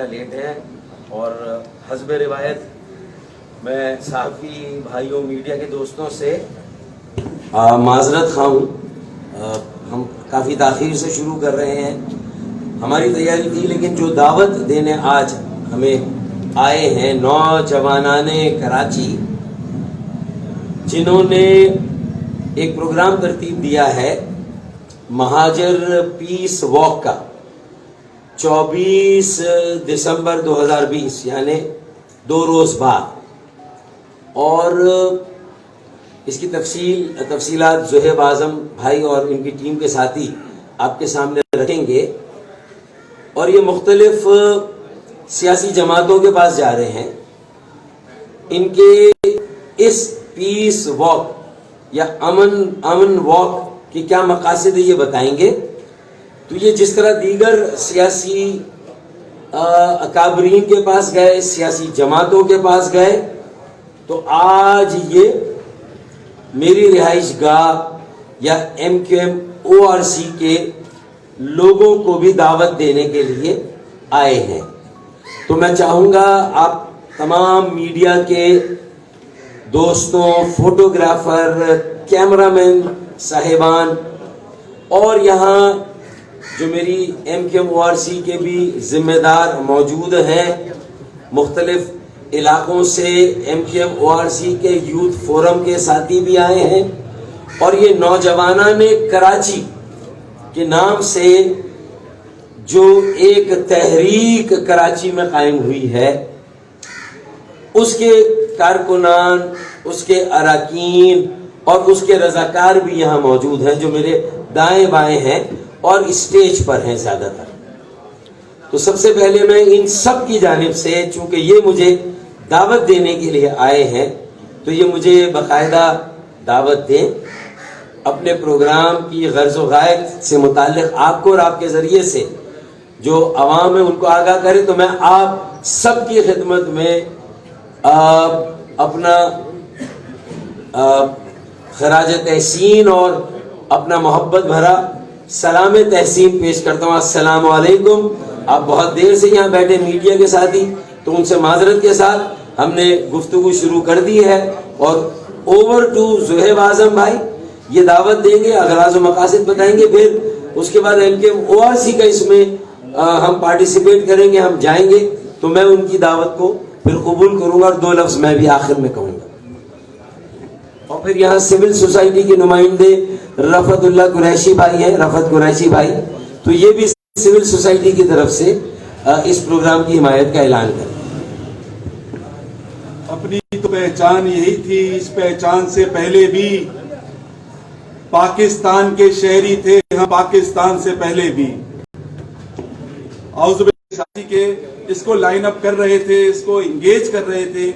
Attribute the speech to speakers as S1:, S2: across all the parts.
S1: گھنٹہ لیٹ ہیں اور حسب روایت میں صحافی بھائیوں میڈیا کے دوستوں سے معذرت خواہ ہوں. ہم کافی تاخیر سے شروع کر رہے ہیں. ہماری تیاری تھی لیکن جو دعوت دینے آج ہمیں آئے ہیں نوجوانان کراچی جنہوں نے ایک پروگرام ترتیب دیا ہے مہاجر پیس واک کا 24 دسمبر 2020 یعنی 2 روز بعد, اور اس کی تفصیلات زہیب اعظم بھائی اور ان کی ٹیم کے ساتھی آپ کے سامنے رکھیں گے. اور یہ مختلف سیاسی جماعتوں کے پاس جا رہے ہیں. ان کے اس پیس واک یا امن واک کی کیا مقاصد ہے یہ بتائیں گے. تو یہ جس طرح دیگر سیاسی اکابرین کے پاس گئے, سیاسی جماعتوں کے پاس گئے, تو آج یہ میری رہائش گاہ یا MQM-ORC کے لوگوں کو بھی دعوت دینے کے لیے آئے ہیں. تو میں چاہوں گا آپ تمام میڈیا کے دوستوں, فوٹوگرافر, کیمرہ مین صاحبان اور یہاں جو میری MQM-ORC کے بھی ذمہ دار موجود ہیں, مختلف علاقوں سے MQM-ORC کے یوتھ فورم کے ساتھی بھی آئے ہیں, اور یہ نوجوانان کراچی کے نام سے جو ایک تحریک کراچی میں قائم ہوئی ہے اس کے کارکنان, اس کے اراکین اور اس کے رضاکار بھی یہاں موجود ہیں جو میرے دائیں بائیں ہیں اور اسٹیج پر ہیں زیادہ تر. تو سب سے پہلے میں ان سب کی جانب سے, چونکہ یہ مجھے دعوت دینے کے لیے آئے ہیں تو یہ مجھے باقاعدہ دعوت دیں, اپنے پروگرام کی غرض و غایت سے متعلق آپ کو اور آپ کے ذریعے سے جو عوام ہے ان کو آگاہ کرے. تو میں آپ سب کی خدمت میں اپنا خراج تحسین اور اپنا محبت بھرا سلام تحسین پیش کرتا ہوں. السلام علیکم. آپ بہت دیر سے یہاں بیٹھے میڈیا کے ساتھی, تو ان سے معذرت کے ساتھ ہم نے گفتگو شروع کر دی ہے. اور اوور ٹو زہیب اعظم بھائی, یہ دعوت دیں گے, اغراض و مقاصد بتائیں گے, پھر اس کے بعد MQM-ORC کا اس میں ہم پارٹیسپیٹ کریں گے, ہم جائیں گے. تو میں ان کی دعوت کو پھر قبول کروں گا اور 2 لفظ میں بھی آخر میں کہوں گا. اور پھر یہاں سول سوسائٹی کے نمائندے رفعت اللہ قریشی بھائی ہیں, رفعت قریشی بھائی, تو یہ بھی سول سوسائٹی کی طرف سے اس پروگرام کی حمایت کا اعلان کریں.
S2: اپنی تو پہچان یہی تھی, اس پہچان سے پہلے بھی پاکستان کے شہری تھے ہم, پاکستان سے پہلے بھی اعوذ باللہ کے اس کو لائن اپ کر رہے تھے, اس کو انگیج کر رہے تھے.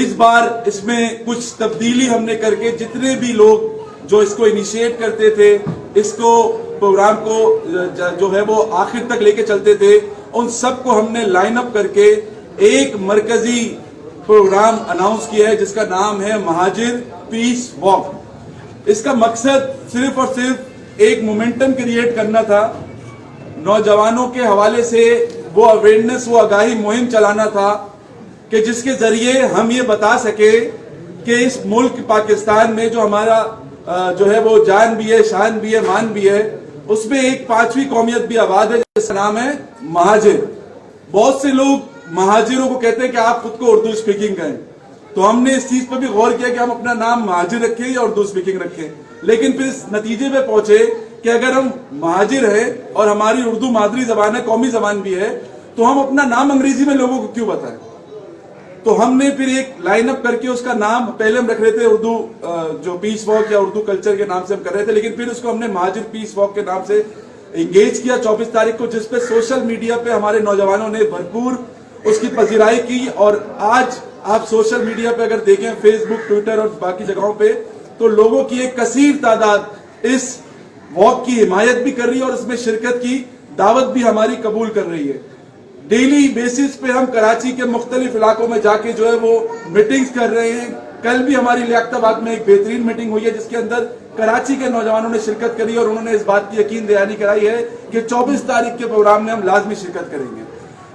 S2: اس بار اس میں کچھ تبدیلی ہم نے کر کے جتنے بھی لوگ جو اس کو انیشیٹ کرتے تھے, اس کو پروگرام کو جو ہے وہ آخر تک لے کے چلتے تھے, ان سب کو ہم نے لائن اپ کر کے ایک مرکزی پروگرام اناؤنس کیا ہے جس کا نام ہے مہاجر پیس واک. اس کا مقصد صرف اور صرف ایک مومنٹم کریٹ کرنا تھا, نوجوانوں کے حوالے سے وہ اویئرنیس, وہ آگاہی مہم چلانا تھا کہ جس کے ذریعے ہم یہ بتا سکے کہ اس ملک پاکستان میں جو ہمارا جو ہے وہ جان بھی ہے, شان بھی ہے, مان بھی ہے, اس میں ایک 5ویں قومیت بھی آباد ہے جس کا نام ہے مہاجر. بہت سے لوگ مہاجروں کو کہتے ہیں کہ آپ خود کو اردو اسپیکنگ کریں, تو ہم نے اس چیز پر بھی غور کیا کہ ہم اپنا نام مہاجر رکھیں یا اردو اسپیکنگ رکھیں, لیکن پھر اس نتیجے پہ پہنچے کہ اگر ہم مہاجر ہیں اور ہماری اردو مادری زبان ہے, قومی زبان بھی ہے, تو ہم اپنا نام انگریزی میں لوگوں کو کیوں بتائیں. تو ہم نے پھر ایک لائن اپ کر کے اس کا نام پہلے ہم رکھ رہے تھے اردو جو پیس واک یا اردو کلچر کے نام سے ہم کر رہے تھے, لیکن پھر اس کو ہم نے مہاجر پیس واک کے نام سے انگیج کیا 24 تاریخ کو, جس پہ سوشل میڈیا پہ ہمارے نوجوانوں نے بھرپور اس کی پذیرائی کی. اور آج آپ سوشل میڈیا پہ اگر دیکھیں, فیس بک, ٹویٹر اور باقی جگہوں پہ, تو لوگوں کی ایک کثیر تعداد اس واک کی حمایت بھی کر رہی ہے اور اس میں شرکت کی دعوت بھی ہماری قبول کر رہی ہے. ڈیلی بیسس پہ ہم کراچی کے مختلف علاقوں میں جا کے جو ہے وہ میٹنگز کر رہے ہیں. کل بھی ہماری لیاقت آباد میں ایک بہترین میٹنگ ہوئی ہے جس کے اندر کراچی کے نوجوانوں نے شرکت کری اور انہوں نے اس بات کی یقین دہانی کرائی ہے کہ 24 تاریخ کے پروگرام میں ہم لازمی شرکت کریں گے.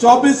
S2: 24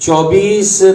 S1: 24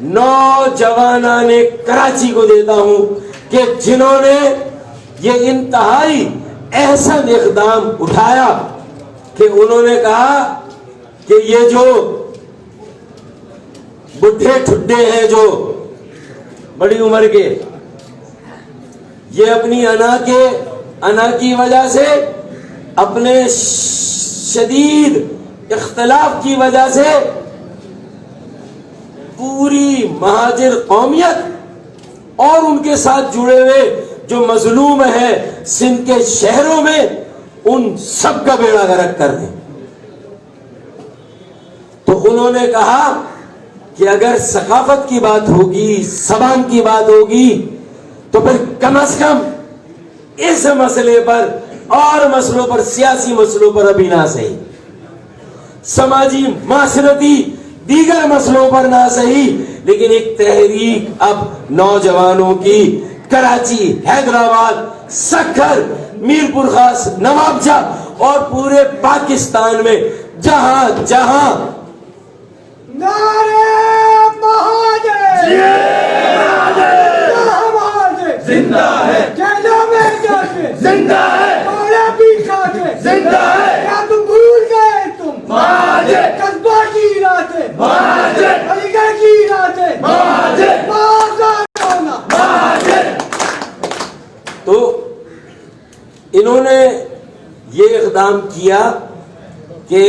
S1: نوجوانان کراچی کو دیتا ہوں کہ جنہوں نے یہ انتہائی احسن اقدام اٹھایا کہ انہوں نے کہا کہ یہ جو بڈھے ٹھڈے ہیں جو بڑی عمر کے، یہ اپنی انا کی وجہ سے، اپنے شدید اختلاف کی وجہ سے پوری مہاجر قومیت اور ان کے ساتھ جڑے ہوئے جو مظلوم ہیں سندھ کے شہروں میں، ان سب کا بیڑا غرق کر دیں۔ تو انہوں نے کہا کہ اگر ثقافت کی بات ہوگی، زبان کی بات ہوگی، تو پھر کم از کم اس مسئلے پر اور مسئلوں پر، سیاسی مسئلوں پر ابھی نہ صحیح، سماجی معاشرتی دیگر مسئلوں پر نہ صحیح، لیکن ایک تحریک اب نوجوانوں کی کراچی، حیدرآباد، سکھر، میرپور خاص، نوابجہ اور پورے پاکستان میں جہاں جہاں
S3: نعرے مہاجر
S4: زندہ ہے،
S3: جیلوں میں جا کے
S4: زندہ ہے،
S3: مارا بھی کھا کے
S4: زندہ ہے،
S3: کیا تم بھول گئے تم
S4: مہاجر،
S3: قصبہ کی راتیں،
S4: مہاجر،
S3: علی گڑھ کی راتیں،
S4: مہاجر،
S3: بازار ہونا۔
S4: مہاجر۔
S1: تو انہوں نے یہ اقدام کیا کہ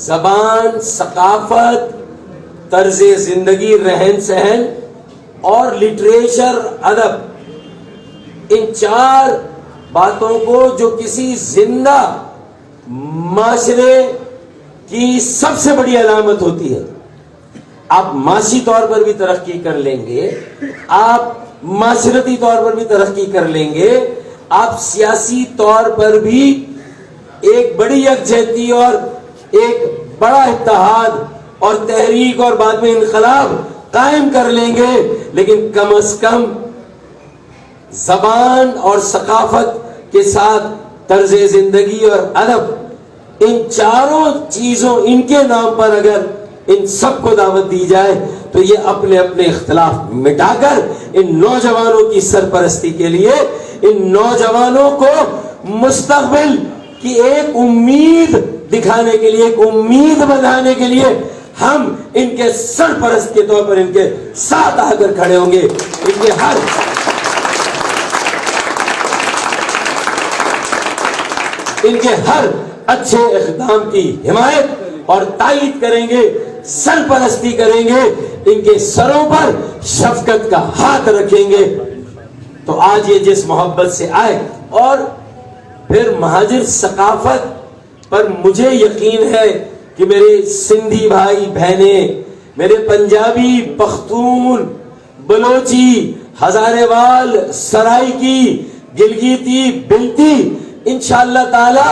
S1: زبان، ثقافت، طرز زندگی، رہن سہن اور لٹریچر، ادب، ان چار باتوں کو جو کسی زندہ معاشرے کی سب سے بڑی علامت ہوتی ہے، آپ معاشی طور پر بھی ترقی کر لیں گے، آپ معاشرتی طور پر بھی ترقی کر لیں گے، آپ سیاسی طور پر بھی ایک بڑی یکجہتی اور ایک بڑا اتحاد اور تحریک اور بعد میں انقلاب قائم کر لیں گے، لیکن کم از کم زبان اور ثقافت کے ساتھ طرز زندگی اور ادب، ان چاروں چیزوں، ان کے نام پر اگر ان سب کو دعوت دی جائے تو یہ اپنے اپنے اختلاف مٹا کر ان نوجوانوں کی سرپرستی کے لیے، ان نوجوانوں کو مستقبل کی ایک امید دکھانے کے لیے، ایک امید بندھانے کے لیے ہم ان کے سرپرست کے طور پر ان کے ساتھ آ کر کھڑے ہوں گے۔ ان کے ہر اچھے اقدام کی حمایت اور تائید کریں گے، سرپرستی کریں گے، ان کے سروں پر شفقت کا ہاتھ رکھیں گے۔ تو آج یہ جس محبت سے آئے، اور پھر مہاجر ثقافت پر مجھے یقین ہے کہ میرے سندھی بھائی بہنیں، میرے پنجابی، پختون، بلوچی، ہزارے وال، سرائکی، گلگیتی، بلتی، انشاءاللہ تعالی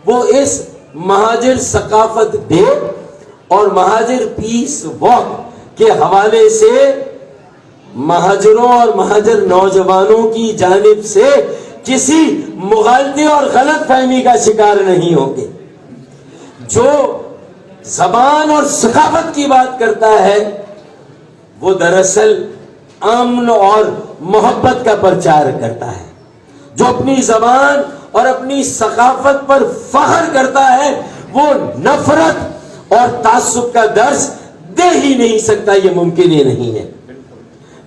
S1: وہ اس مہاجر ثقافت ڈے اور مہاجر پیس واک کے حوالے سے مہاجروں اور مہاجر نوجوانوں کی جانب سے کسی مغالطے اور غلط فہمی کا شکار نہیں ہوں گے۔ جو زبان اور ثقافت کی بات کرتا ہے وہ دراصل امن اور محبت کا پرچار کرتا ہے۔ جو اپنی زبان اور اپنی ثقافت پر فخر کرتا ہے وہ نفرت اور تعصب کا درس دے ہی نہیں سکتا، یہ ممکن ہی نہیں ہے۔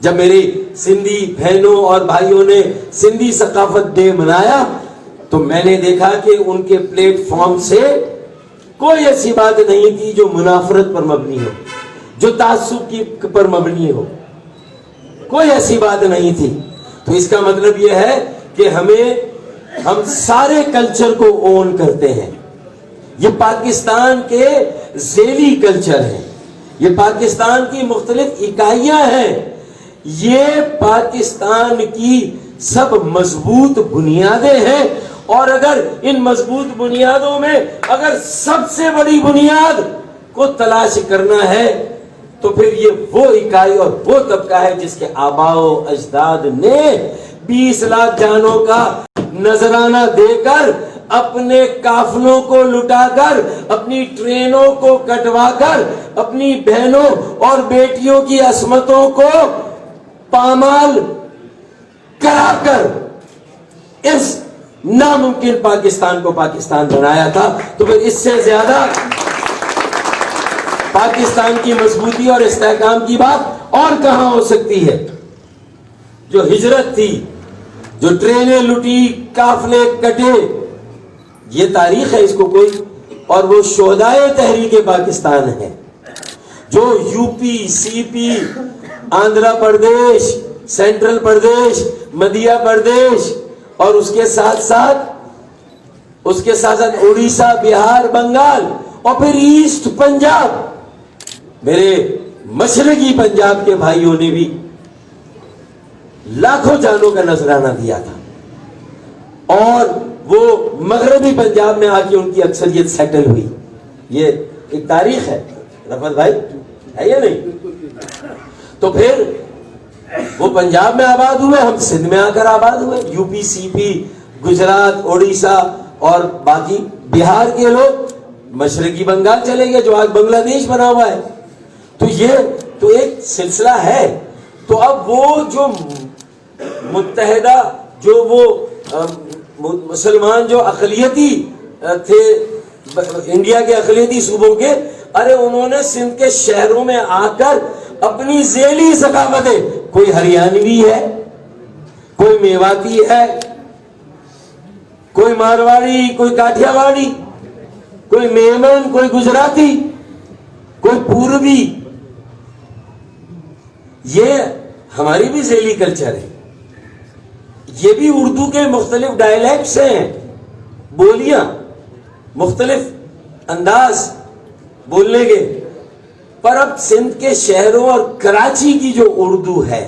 S1: جب میری سندھی بہنوں اور بھائیوں نے سندھی ثقافت ڈے منایا تو میں نے دیکھا کہ ان کے پلیٹ فارم سے کوئی ایسی بات نہیں تھی جو منافرت پر مبنی ہو، جو تعصب پر مبنی ہو، کوئی ایسی بات نہیں تھی۔ تو اس کا مطلب یہ ہے کہ ہم سارے کلچر کو اون کرتے ہیں۔ یہ پاکستان کے ذیلی کلچر ہیں، یہ پاکستان کی مختلف اکائیاں ہیں، یہ پاکستان کی سب مضبوط بنیادیں ہیں، اور اگر ان مضبوط بنیادوں میں اگر سب سے بڑی بنیاد کو تلاش کرنا ہے تو پھر یہ وہ اکائی اور وہ طبقہ ہے جس کے آباء و اجداد نے 20 لاکھ جانوں کا نذرانہ دے کر اپنے قافلوں کو لٹا کر، اپنی ٹرینوں کو کٹوا کر، اپنی بہنوں اور بیٹیوں کی عصمتوں کو پامال کرا کر اس ناممکن پاکستان کو پاکستان بنایا تھا. تو پھر اس سے زیادہ پاکستان کی مضبوطی اور استحکام کی بات اور کہاں ہو سکتی ہے؟ جو ہجرت تھی، جو ٹرینیں لٹی، قافلے کٹے، یہ تاریخ ہے اس کو کوئی. اور وہ شہدائے تحریک پاکستان ہے جو یو پی، سی پی، آندھرا پردیش، سینٹرل پردیش، مدھیہ پردیش اور اس کے ساتھ ساتھ اڑیسہ، بہار، بنگال اور پھر ایسٹ پنجاب، میرے مشرقی پنجاب کے بھائیوں نے بھی لاکھوں جانوں کا نذرانہ دیا تھا. اور وہ مغربی پنجاب میں آ کے ان کی اکثریت سیٹل ہوئی. یہ ایک تاریخ ہے رفعت بھائی، ہے یا نہیں؟ تو پھر وہ پنجاب میں آباد ہوئے، ہم سندھ میں آ کر آباد ہوئے. یو پی، سی پی، گجرات، اڑیسہ اور باقی بہار کے لوگ مشرقی بنگال چلے گئے جو آج بنگلہ دیش بنا ہوا ہے. تو یہ تو ایک سلسلہ ہے. تو اب وہ جو متحدہ، جو وہ مسلمان جو اقلیتی تھے انڈیا کے اقلیتی صوبوں کے، ارے انہوں نے سندھ کے شہروں میں آ کر اپنی ذیلی ثقافتیں، کوئی ہریانوی ہے، کوئی میواتی ہے، کوئی مارواڑی، کوئی کاٹھیا واڑی، کوئی میمن، کوئی گجراتی، کوئی پوربی، یہ ہماری بھی ذیلی کلچر ہے. یہ بھی اردو کے مختلف ڈائلیکٹس ہیں، بولیاں، مختلف انداز بولنے کے. پر اب سندھ کے شہروں اور کراچی کی جو اردو ہے،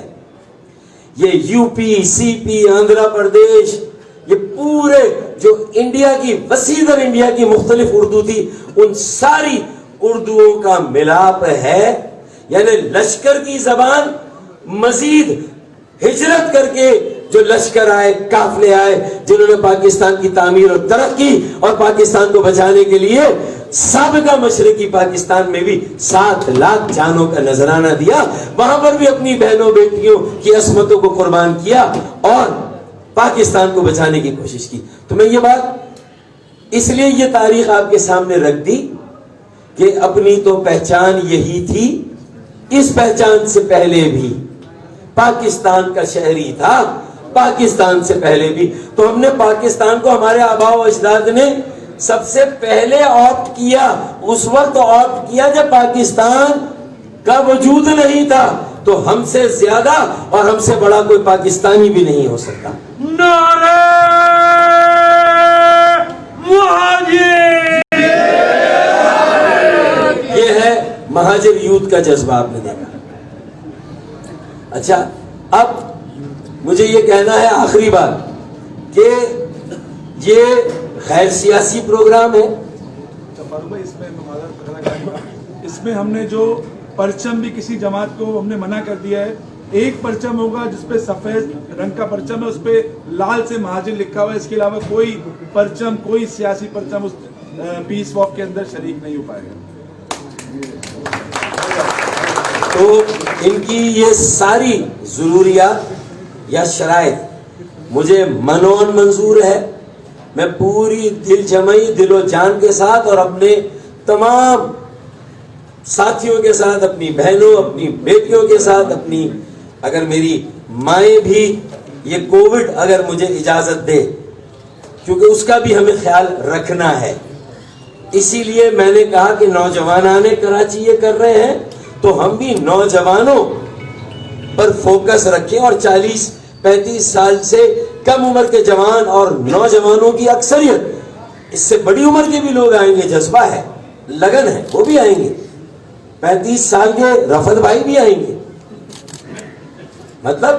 S1: یہ یو پی، سی پی، آندھرا پردیش، یہ پورے جو انڈیا کی وسیع انڈیا کی مختلف اردو تھی، ان ساری اردوؤں کا ملاپ ہے. یعنی لشکر کی زبان مزید ہجرت کر کے جو لشکر آئے، قافلے آئے، جنہوں نے پاکستان کی تعمیر اور ترقی اور پاکستان کو بچانے کے لیے سابقہ مشرقی پاکستان میں بھی 7 لاکھ جانوں کا نذرانہ دیا، وہاں پر بھی اپنی بہنوں بیٹیوں کی عصمتوں کو قربان کیا اور پاکستان کو بچانے کی کوشش کی. تو میں یہ بات اس لیے یہ تاریخ آپ کے سامنے رکھ دی کہ اپنی تو پہچان یہی تھی، اس پہچان سے پہلے بھی پاکستان کا شہری تھا، پاکستان سے پہلے بھی. تو ہم نے پاکستان کو، ہمارے آباء و اجداد نے سب سے پہلے آپٹ کیا، اس وقت آپٹ کیا جب پاکستان کا وجود نہیں تھا. تو ہم سے زیادہ اور ہم سے بڑا کوئی پاکستانی بھی نہیں ہو سکتا.
S4: نعرہ مہاجر!
S1: یہ ہے مہاجر یوتھ کا جذبہ، آپ نے دیکھا. اچھا، اب مجھے یہ کہنا ہے آخری بات کہ یہ غیر سیاسی پروگرام ہے.
S2: اس میں ہم نے جو پرچم بھی کسی جماعت کو ہم نے منع کر دیا ہے. ایک پرچم ہوگا جس پہ سفید رنگ کا پرچم ہے، اس پہ لال سے مہاجر لکھا ہوا ہے. اس کے علاوہ کوئی پرچم، کوئی سیاسی پرچم اس پیس واک کے اندر شریک نہیں ہو پائے گا.
S1: تو ان کی یہ ساری ضروریات یا شرائط مجھے منون منظور ہے. میں پوری دل جمعی، دل و جان کے ساتھ اور اپنے تمام ساتھیوں کے ساتھ، اپنی بہنوں، اپنی بیٹیوں کے ساتھ، اپنی اگر میری مائیں بھی یہ کووڈ اگر مجھے اجازت دے، کیونکہ اس کا بھی ہمیں خیال رکھنا ہے. اسی لیے میں نے کہا کہ نوجوانان کراچی یہ کر رہے ہیں تو ہم بھی نوجوانوں پر فوکس رکھیں. اور 40-35 سال سے کم عمر کے جوان اور نوجوانوں کی اکثریت، اس سے بڑی عمر کے بھی لوگ آئیں گے، جذبہ ہے، لگن ہے، وہ بھی آئیں گے. 35 سال کے رفعت بھائی بھی آئیں گے، مطلب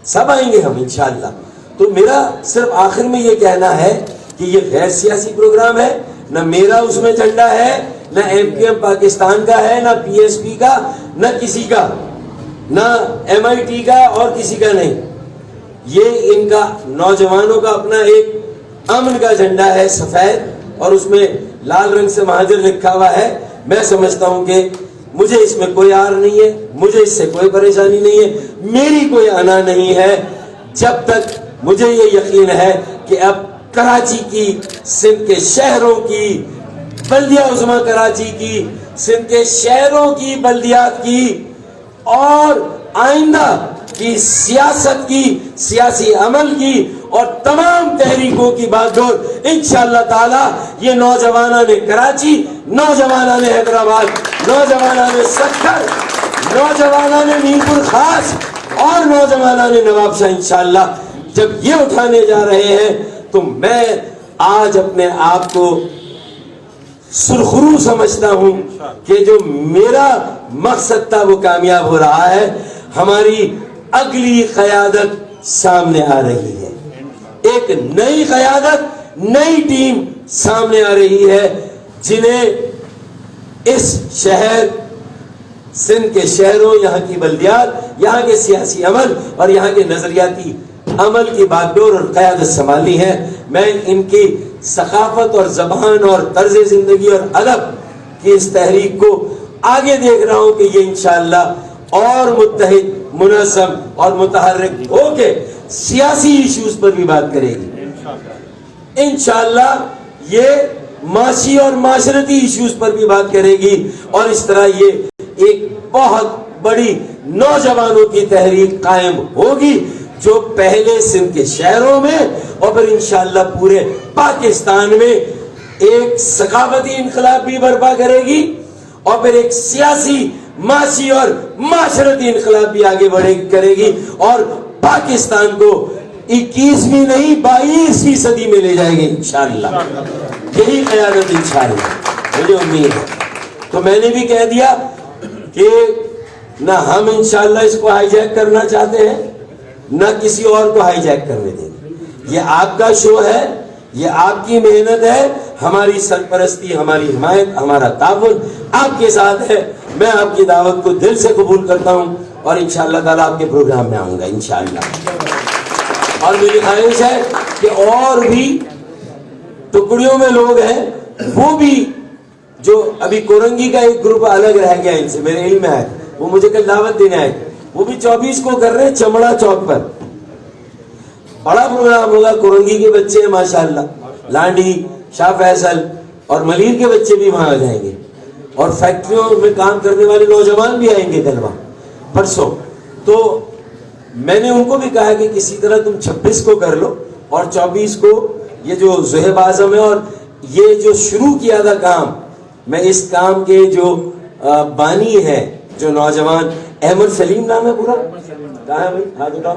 S1: سب آئیں گے ہم انشاءاللہ. تو میرا صرف آخر میں یہ کہنا ہے کہ یہ غیر سیاسی پروگرام ہے. نہ میرا اس میں جھنڈا ہے، نہ ایم کیو ایم پاکستان کا ہے، نہ پی ایس پی کا، نہ کسی کا، نہ ایم آئی ٹی کا اور کسی کا نہیں. یہ ان کا نوجوانوں کا اپنا ایک امن کا جھنڈا ہے سفید اور اس میں لال رنگ سے مہاجر لکھا ہوا ہے، میں سمجھتا ہوں کہ مجھے اس میں کوئی آر نہیں ہے، مجھے اس سے کوئی پریشانی نہیں ہے، میری کوئی انا نہیں ہے، جب تک مجھے یہ یقین ہے کہ اب کراچی کی، سندھ کے شہروں کی، بلدیہ عظمیٰ کراچی کی، سندھ کے شہروں کی، بلدیات کی اور آئندہ کی سیاست کی، سیاسی عمل کی اور تمام تحریکوں کی بات ڈور انشاءاللہ تعالی یہ نوجوانان کراچی، نوجوانان حیدرآباد، نوجوانان سکھر، نوجوانان میرپور خاص اور نوجوانان نواب شاہ انشاءاللہ جب یہ اٹھانے جا رہے ہیں تو میں آج اپنے آپ کو سرخرو سمجھتا ہوں کہ جو میرا مقصد تھا وہ کامیاب ہو رہا ہے، ہماری اگلی قیادت سامنے آ رہی ہے، ایک نئی قیادت، نئی ٹیم سامنے آ رہی ہے جنہیں اس شہر، سندھ کے شہروں، یہاں کی بلدیات، یہاں کے سیاسی عمل اور یہاں کے نظریاتی عمل کی بات ڈور اور قیادت سنبھالنی ہے۔ میں ان کی ثقافت اور زبان اور طرز زندگی اور ادب کی اس تحریک کو آگے دیکھ رہا ہوں کہ یہ انشاءاللہ اور متحد، منظم اور متحرک ہو کے سیاسی ایشوز پر بھی بات کرے گی، انشاءاللہ یہ معاشی اور معاشرتی ایشوز پر بھی بات کرے گی، اور اس طرح یہ ایک بہت بڑی نوجوانوں کی تحریک قائم ہوگی جو پہلے سندھ کے شہروں میں اور پھر انشاءاللہ پورے پاکستان میں ایک ثقافتی انقلاب بھی برپا کرے گی اور پھر ایک سیاسی، معاشی اور معاشرتی انقلاب بھی آگے بڑھے کرے گی اور پاکستان کو 21ویں نہیں 22ویں صدی میں لے جائے گی انشاءاللہ، یہی قیادت انشاءاللہ مجھے امید ہے۔ تو میں نے بھی کہہ دیا کہ نہ ہم انشاءاللہ اس کو ہائی جیک کرنا چاہتے ہیں، نہ کسی اور کو ہائی جیک کرنے دیں گے، یہ آپ کا شو ہے، یہ آپ کی محنت ہے، ہماری سرپرستی، ہماری حمایت، ہمارا تعاون آپ کے ساتھ ہے۔ میں آپ کی دعوت کو دل سے قبول کرتا ہوں اور انشاءاللہ تعالیٰ آپ کے پروگرام میں آؤں گا انشاءاللہ، اور میری خواہش ہے کہ اور بھی ٹکڑیوں میں لوگ ہیں، وہ بھی جو ابھی کورنگی کا ایک گروپ الگ رہ گیا ان سے، میرے علم میں ہے، وہ مجھے کل دعوت دینے آئے، وہ بھی 24 کو کر رہے ہیں چمڑا چوک پر، بڑا پروگرام ہوگا، کورنگی کے بچے ہیں ماشاءاللہ، لانڈی، شاہ فیصل اور ملیر کے بچے بھی وہاں آ جائیں گے، اور فیکٹریوں میں کام کرنے والے نوجوان بھی آئیں گے کل وہاں پرسوں۔ تو میں نے ان کو بھی کہا کہ کسی طرح تم 26 کو کر لو اور 24 کو یہ جو زہب اعظم ہے اور یہ جو شروع کیا تھا کام، میں اس کام کے جو بانی ہے، جو نوجوان احمد سلیم نام ہے پورا، کہاں ہے بھائی؟ ہاتھ اٹھاؤ،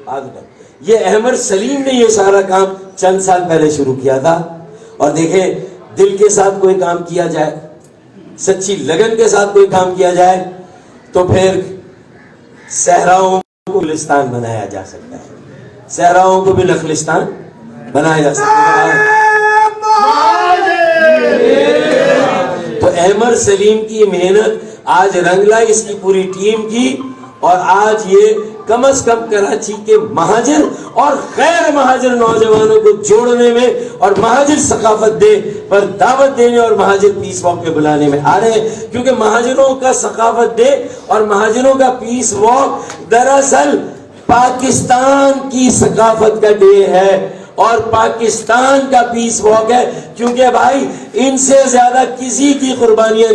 S1: ہاتھ اٹھاؤ۔ یہ احمد سلیم نے یہ سارا کام چند سال پہلے شروع کیا تھا، اور دیکھیں دل کے ساتھ کوئی کام کیا جائے، سچی لگن کے ساتھ کوئی کام کیا جائے تو پھر صحراؤں کو گلستان بنایا جا سکتا ہے، صحراؤں کو بھی نخلستان بنایا جا سکتا ہے۔ تو احمد سلیم کی محنت آج رنگ لائی اس کی پوری ٹیم کی، اور آج یہ کم از کم کراچی کے مہاجر اور غیر مہاجر نوجوانوں کو جوڑنے میں اور مہاجر ثقافت ڈے پر دعوت دینے اور مہاجر پیس واک پہ بلانے میں آ رہے ہیں، کیونکہ مہاجروں کا ثقافت ڈے اور مہاجروں کا پیس واک دراصل پاکستان کی ثقافت کا ڈے ہے اور پاکستان کا پیس واک ہے، کیونکہ بھائی ان سے زیادہ کسی کی قربانیاں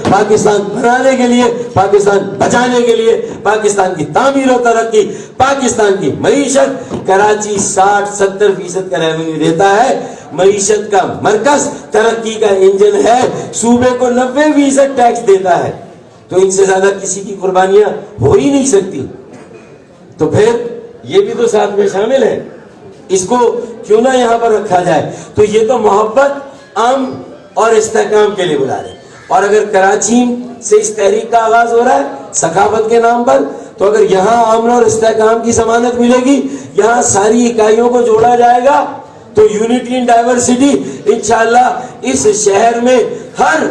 S1: پاکستان بنانے کے لیے، پاکستان بچانے کے لیے، پاکستان کی تعمیر و ترقی، پاکستان کی معیشت۔ کراچی 60-70% کا ریونیو دیتا ہے، معیشت کا مرکز، ترقی کا انجن ہے، صوبے کو 90% ٹیکس دیتا ہے، تو ان سے زیادہ کسی کی قربانیاں ہو ہی نہیں سکتی۔ تو پھر یہ بھی تو ساتھ میں شامل ہے، اس کو کیوں نہ یہاں پر رکھا جائے؟ تو یہ تو محبت، امن اور استحکام کے لیے بلا رہے ہیں۔ اور اگر کراچی سے اس تحریک کا آغاز ہو رہا ہے ثقافت کے نام پر، تو اگر یہاں امن اور استحکام کی ضمانت ملے گی، یہاں ساری اکائیوں کو جوڑا جائے گا، تو یونٹی ان ڈائیورسٹی انشاءاللہ اس شہر میں ہر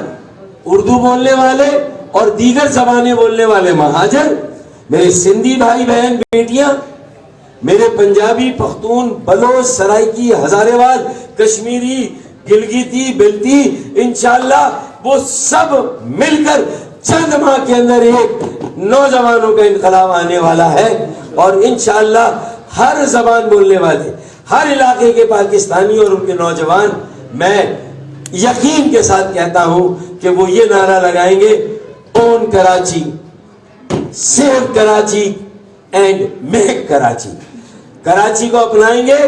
S1: اردو بولنے والے اور دیگر زبانیں بولنے والے مہاجر، میرے سندھی بھائی بہن بیٹیاں، میرے پنجابی، پختون، بلوچ، سرائکی، ہزارے کشمیری، گلگیتی، بلتی، انشاءاللہ وہ سب مل کر چند ماہ کے اندر ایک نوجوانوں کا انقلاب آنے والا ہے، اور انشاءاللہ ہر زبان بولنے والے، ہر علاقے کے پاکستانی اور ان کے نوجوان، میں یقین کے ساتھ کہتا ہوں کہ وہ یہ نعرہ لگائیں گے، own Karachi, save Karachi and make Karachi. Karachi کو اپنائیں گے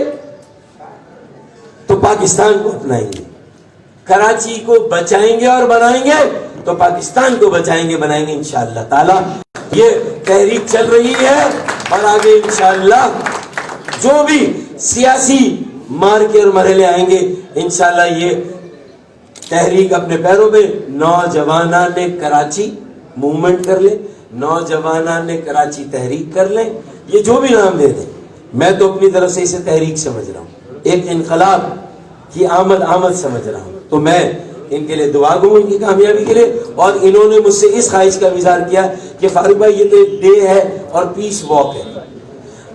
S1: تو پاکستان کو اپنائیں گے، کراچی کو بچائیں گے اور بنائیں گے تو پاکستان کو بچائیں گے، بنائیں گے انشاءاللہ تعالی۔ یہ تحریک چل رہی ہے، اور آگے انشاءاللہ جو بھی سیاسی مارکے اور مرحلے آئیں گے، انشاءاللہ یہ تحریک اپنے پیروں پہ، نوجوانان نے کراچی موومنٹ کر لیں، نوجوانان نے کراچی تحریک کر لیں، یہ جو بھی نام دے دیں، میں تو اپنی طرف سے اسے تحریک سمجھ رہا ہوں، ایک انقلاب کی آمد سمجھ رہا ہوں۔ تو میں ان کے لیے دعا گو ان کی کامیابی کے لیے، اور انہوں نے مجھ سے اس خواہش کا اظہار کیا کہ فاروق بھائی یہ تو ایک ڈے ہے اور پیس واک ہے،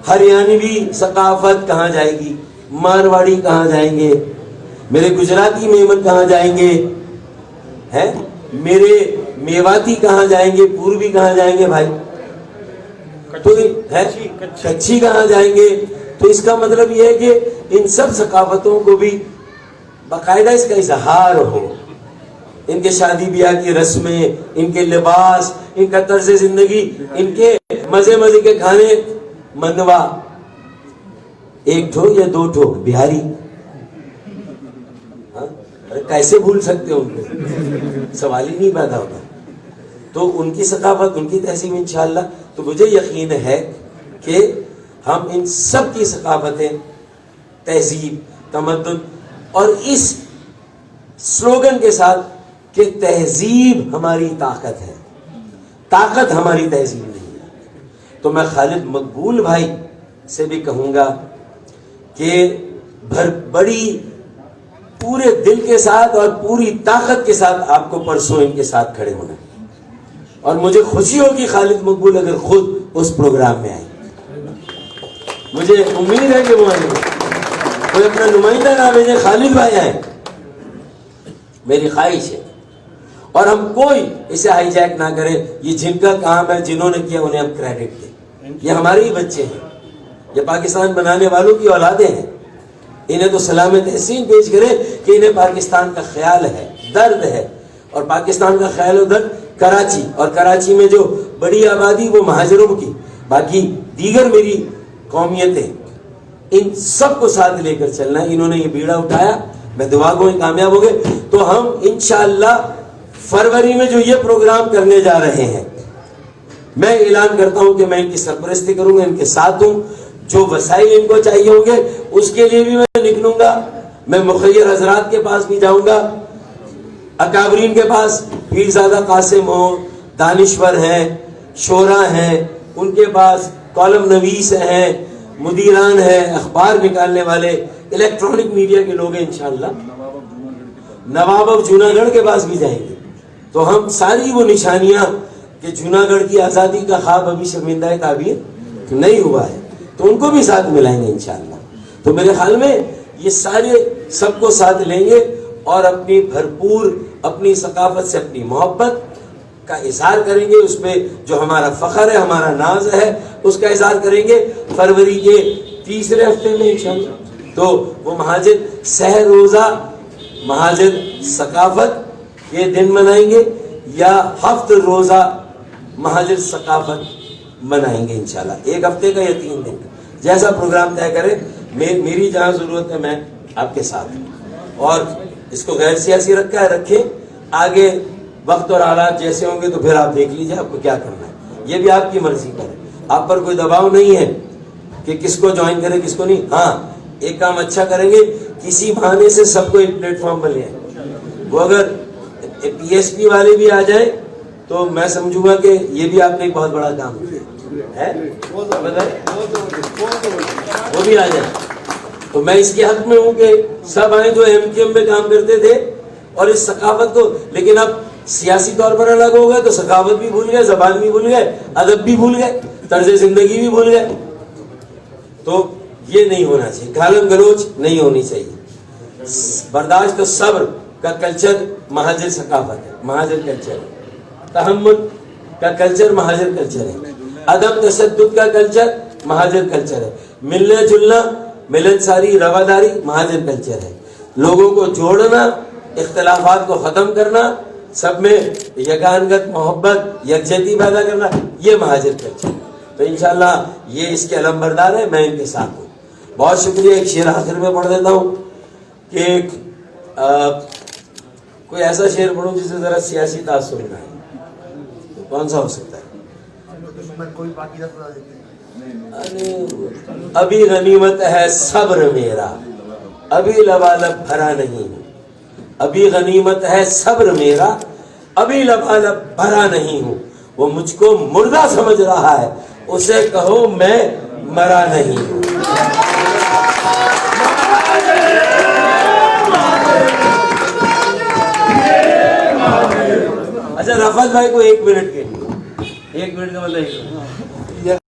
S1: ہریانوی ثقافت کہاں جائے گی، مارواڑی کہاں جائیں گے، میرے گجراتی میمن کہاں جائیں گے، ہیں میرے میواتی کہاں جائیں گے، پوروی کہاں جائیں گے بھائی، تو کچھی کہاں جائیں گے؟ تو اس کا مطلب یہ ہے کہ ان سب ثقافتوں کو بھی باقاعدہ اس کا اظہار ہو، ان کے شادی بیاہ کی رسمیں، ان کے لباس، ان کا طرز زندگی، ان کے مزے کے کھانے، منوا ایک ٹھو یا دو ٹھو بہاری، کیسے بھول سکتے ہو ان کو، سوال ہی نہیں پیدا ہوتا۔ تو ان کی ثقافت، ان کی تہذیب انشاءاللہ، تو مجھے یقین ہے کہ ہم ان سب کی ثقافتیں، تہذیب، تمدن، اور اس سلوگن کے ساتھ کہ تہذیب ہماری طاقت ہے، طاقت ہماری تہذیب نہیں ہے، تو میں خالد مقبول بھائی سے بھی کہوں گا کہ بڑی پورے دل کے ساتھ اور پوری طاقت کے ساتھ آپ کو پرسوں ان کے ساتھ کھڑے ہونا ہے، اور مجھے خوشی ہوگی خالد مقبول اگر خود اس پروگرام میں آئیں، مجھے امید ہے کہ وہ آئیں گے، کوئی اپنا نمائندہ نہ بھیجے، خالد بھائی آئیں، میری خواہش ہے، اور ہم کوئی اسے ہائی جیک نہ کریں، یہ جن کا کام ہے، جنہوں نے کیا انہیں ہم کریڈٹ دیں، یہ ہمارے ہی بچے ہیں، یہ پاکستان بنانے والوں کی اولادیں ہیں، انہیں تو سلام تحسین پیش کریں کہ انہیں پاکستان کا خیال ہے، درد ہے، اور پاکستان کا خیال و درد کراچی، اور کراچی میں جو بڑی آبادی وہ مہاجروں کی، باقی دیگر میری قومیتیں، ان سب کو ساتھ لے کر چلنا ہے۔ انہوں نے یہ بیڑا اٹھایا، میں دعا گو کامیاب ہو گئے، تو ہم انشاءاللہ فروری میں جو یہ پروگرام کرنے جا رہے ہیں، میں اعلان کرتا ہوں کہ میں ان کی سرپرستی کروں گا، ان کے ساتھ ہوں، جو وسائل ان کو چاہیے ہوں گے اس کے لیے بھی میں نکلوں گا، میں مخیر حضرات کے پاس بھی جاؤں گا، اکابرین کے پاس، پیرزادہ قاسم ہو، دانشور ہیں، شعراء ہیں، ان کے پاس کالم نویس ہیں، مدیران ہیں، اخبار نکالنے والے، الیکٹرانک میڈیا کے لوگ ہیں، انشاءاللہ نواب آف جوناگڑھ کے پاس بھی جائیں گے، تو ہم ساری وہ نشانیاں کہ جوناگڑھ کی آزادی کا خواب ابھی شرمندہ تعبیر نہیں ہوا ہے، تو ان کو بھی ساتھ ملائیں گے انشاءاللہ۔ تو میرے خیال میں یہ سارے سب کو ساتھ لیں گے، اور اپنی بھرپور اپنی ثقافت سے اپنی محبت کا اظہار کریں گے، اس پہ جو ہمارا فخر ہے، ہمارا ناز ہے، اس کا اظہار کریں گے۔ فروری کے تیسرے ہفتے میں انشاءاللہ تو وہ مہاجر سہ روزہ مہاجر ثقافت یہ دن منائیں گے، یا ہفت روزہ مہاجر ثقافت منائیں گے انشاءاللہ، ایک ہفتے کا یا 3 دن کا، جیسا پروگرام طے کریں۔ میری جہاں ضرورت ہے میں آپ کے ساتھ ہوں، اور اس کو غیر سیاسی رکھا ہے، رکھیں، آگے وقت اور حالات جیسے ہوں گے تو پھر آپ دیکھ لیجئے آپ کو کیا کرنا ہے، یہ بھی آپ کی مرضی پر ہے، آپ پر کوئی دباؤ نہیں ہے کہ کس کو جوائن کریں کس کو نہیں۔ ہاں ایک کام اچھا کریں گے، کسی بہانے سے سب کو ایک پلیٹ فارم پر لے آئیں، وہ اگر پی ایس پی والے بھی آ جائیں تو میں سمجھوں گا کہ یہ بھی آپ نے ایک بہت بڑا کام کیا ہے، وہ بھی آ جائیں، تو میں اس کے حق میں ہوں کہ سب آئیں جو ایم کیو ایم میں کام کرتے تھے، اور اس ثقافت کو، لیکن اب سیاسی طور پر الگ ہو گئے تو ثقافت بھی بھول گئے، زبان بھی بھول گئے، ادب بھی بھول گئے، طرز زندگی بھی بھول گئے، تو یہ نہیں ہونا چاہیے, گالم گلوچ نہیں ہونی چاہیے. برداشت و صبر کا کلچر مہاجر ثقافت ہے, مہاجر کلچر ہے. تحمل کا کلچر مہاجر کلچر ہے. عدم تشدد کا کلچر مہاجر کلچر ہے. ملنا جلنا, ملنساری, رواداری مہاجر کلچر ہے. لوگوں کو جوڑنا, اختلافات کو ختم کرنا, سب میں یگانگت, محبت, یکجہتی پیدا کرنا, یہ مہاجر کلچر ہے. تو انشاءاللہ یہ اس کے علمبردار ہے, میں ان کے ساتھ ہوں. بہت شکریہ. ایک شعر آخر میں پڑھ دیتا ہوں کہ کوئی ایسا شعر پڑھوں جس سے ذرا سیاسی تاثر نہ ہے. تو کون سا ہو سکتا ہے؟ ابھی غنیمت ہے صبر میرا, ابھی لبالب بھرا نہیں ہوں. ابھی غنیمت ہے صبر میرا, ابھی لبالب بھرا نہیں ہوں. وہ مجھ کو مردہ سمجھ رہا ہے, اسے کہو میں مرا نہیں ہوں. اچھا رفعت بھائی کو 1 منٹ کے لیے, 1 منٹ کا مطلب